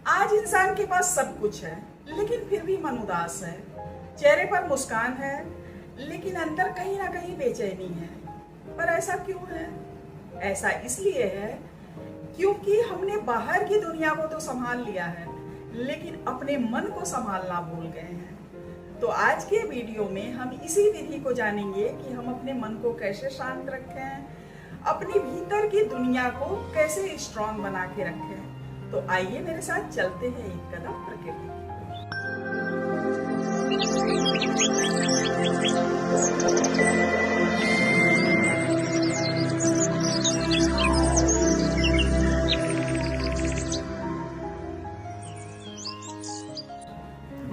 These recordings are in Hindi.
आज इंसान के पास सब कुछ है, लेकिन फिर भी मन उदास है। चेहरे पर मुस्कान है, लेकिन अंदर कहीं ना कहीं बेचैनी है। पर ऐसा क्यों है? ऐसा इसलिए है क्योंकि हमने बाहर की दुनिया को तो संभाल लिया है, लेकिन अपने मन को संभालना भूल गए हैं। तो आज के वीडियो में हम इसी विधि को जानेंगे कि हम अपने मन को कैसे शांत रखें, अपनी भीतर की दुनिया को कैसे स्ट्रांग बना के रखें। तो आइए मेरे साथ चलते हैं एक कदम प्रकृति की।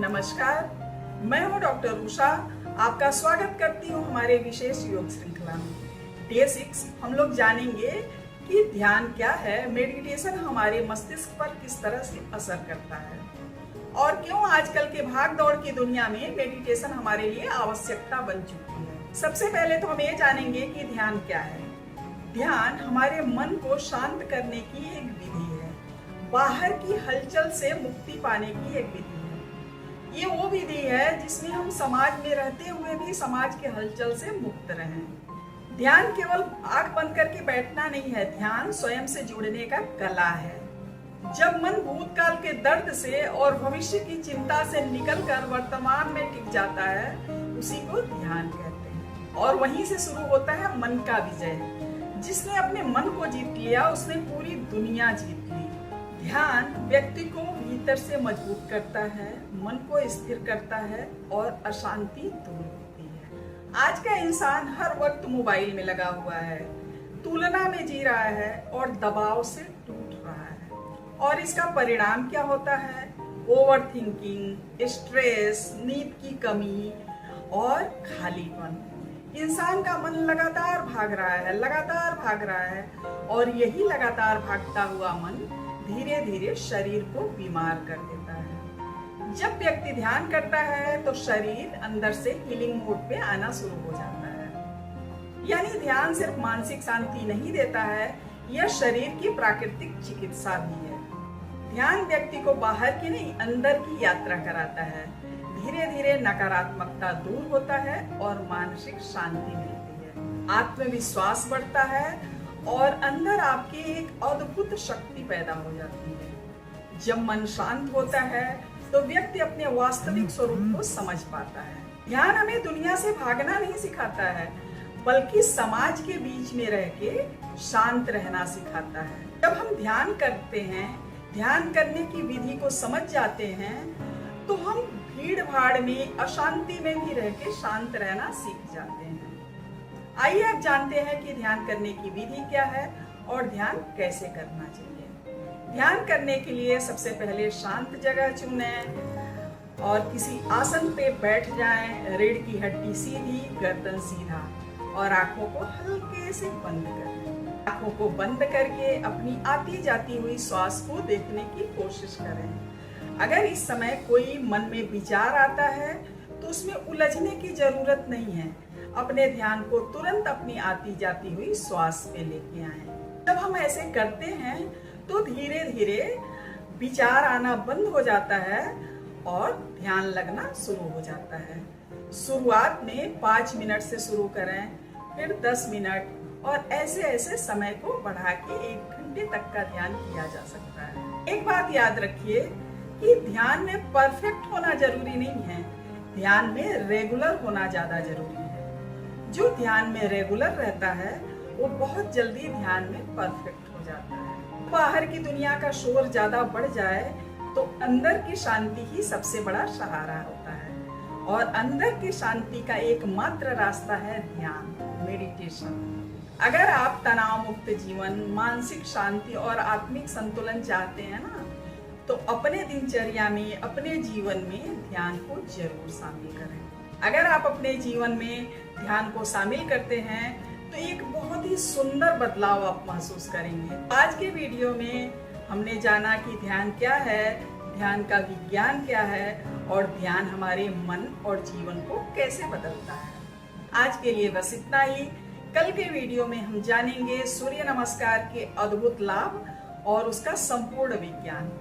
नमस्कार, मैं हूं डॉक्टर उषा। आपका स्वागत करती हूं हमारे विशेष योग श्रृंखला में। डे 6 हम लोग जानेंगे कि ध्यान क्या है, मेडिटेशन हमारे मस्तिष्क पर किस तरह से असर करता है और क्यों आजकल के भाग दौड़ की दुनिया में मेडिटेशन हमारे लिए आवश्यकता बन चुकी है। सबसे पहले तो हम ये जानेंगे कि ध्यान क्या है। ध्यान हमारे मन को शांत करने की एक विधि है, बाहर की हलचल से मुक्ति पाने की एक विधि है। ये वो विधि है जिसमें हम समाज में रहते हुए भी समाज के हलचल से मुक्त रहें। ध्यान केवल आंख बंद करके बैठना नहीं है, ध्यान स्वयं से जुड़ने का कला है। जब मन भूतकाल के दर्द से और भविष्य की चिंता से निकलकर वर्तमान में टिक जाता है, उसी को ध्यान कहते हैं। और वहीं से शुरू होता है मन का विजय। जिसने अपने मन को जीत लिया, उसने पूरी दुनिया जीत ली। ध्यान व्यक्ति को भीतर से मजबूत करता है, मन को स्थिर करता है और अशांति दूर होती है। आज का इंसान हर वक्त मोबाइल में लगा हुआ है, तुलना में जी रहा है और दबाव से टूट रहा है। और इसका परिणाम क्या होता है? ओवर थिंकिंग, स्ट्रेस, नींद की कमी और खालीपन। इंसान का मन लगातार भाग रहा है और यही लगातार भागता हुआ मन धीरे धीरे शरीर को बीमार कर देता है। जब व्यक्ति ध्यान करता है तो शरीर अंदर से हीलिंग मोड पे आना शुरू हो जाता है। यानी ध्यान सिर्फ मानसिक शांति नहीं देता है, यह शरीर की प्राकृतिक चिकित्सा भी है। ध्यान व्यक्ति को बाहर की नहीं, अंदर की यात्रा कराता है। धीरे धीरे नकारात्मकता दूर होता है और मानसिक शांति मिलती है। आत्मविश्वास बढ़ता है और अंदर आपकी एक अद्भुत शक्ति पैदा हो जाती है। जब मन शांत होता है तो व्यक्ति अपने वास्तविक स्वरूप को समझ पाता है। ध्यान हमें दुनिया से भागना नहीं सिखाता है, बल्कि समाज के बीच में रह के शांत रहना सिखाता है। जब हम ध्यान करते हैं, ध्यान करने की विधि को समझ जाते हैं, तो हम भीड़ भाड़ में, अशांति में भी रह के शांत रहना सीख जाते हैं। आइए अब जानते हैं कि ध्यान करने की विधि क्या है और ध्यान कैसे करना चाहिए। ध्यान करने के लिए सबसे पहले शांत जगह चुनें और किसी आसन पे बैठ जाएं। रीढ़ की हड्डी सीधी, गर्दन सीधा और आंखों को हल्के से बंद करें। आंखों को बंद करके अपनी आती जाती हुई श्वास को देखने की कोशिश करें। अगर इस समय कोई मन में विचार आता है तो उसमें उलझने की जरूरत नहीं है। अपने ध्यान को तुरंत अपनी आती जाती हुई श्वास पे लेके आएं। जब हम ऐसे करते हैं तो धीरे धीरे विचार आना बंद हो जाता है और ध्यान लगना शुरू हो जाता है। शुरुआत में 5 मिनट से शुरू करें, फिर 10 मिनट और ऐसे ऐसे समय को बढ़ा के 1 घंटे तक का ध्यान किया जा सकता है। एक बात याद रखिए कि ध्यान में परफेक्ट होना जरूरी नहीं है, ध्यान में रेगुलर होना ज्यादा जरूरी है। जो ध्यान में रेगुलर रहता है वो बहुत जल्दी ध्यान में परफेक्ट हो जाता है। बाहर की दुनिया का शोर ज्यादा बढ़ जाए तो अंदर की शांति ही सबसे बड़ा सहारा होता है और अंदर की शांति का एकमात्र रास्ता है ध्यान, मेडिटेशन। अगर आप तनाव मुक्त जीवन, मानसिक शांति और आत्मिक संतुलन चाहते हैं ना, तो अपने दिनचर्या में, अपने जीवन में ध्यान को जरूर शामिल करें। अगर आप अपने जीवन में ध्यान को शामिल करते हैं तो एक बहुत ही सुंदर बदलाव आप महसूस करेंगे। आज के वीडियो में हमने जाना कि ध्यान क्या है, ध्यान का विज्ञान क्या है और ध्यान हमारे मन और जीवन को कैसे बदलता है। आज के लिए बस इतना ही। कल के वीडियो में हम जानेंगे सूर्य नमस्कार के अद्भुत लाभ और उसका संपूर्ण विज्ञान।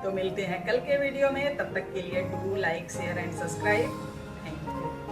तो मिलते हैं कल के वीडियो में, तब तक के लिए do like share and subscribe. Thank you.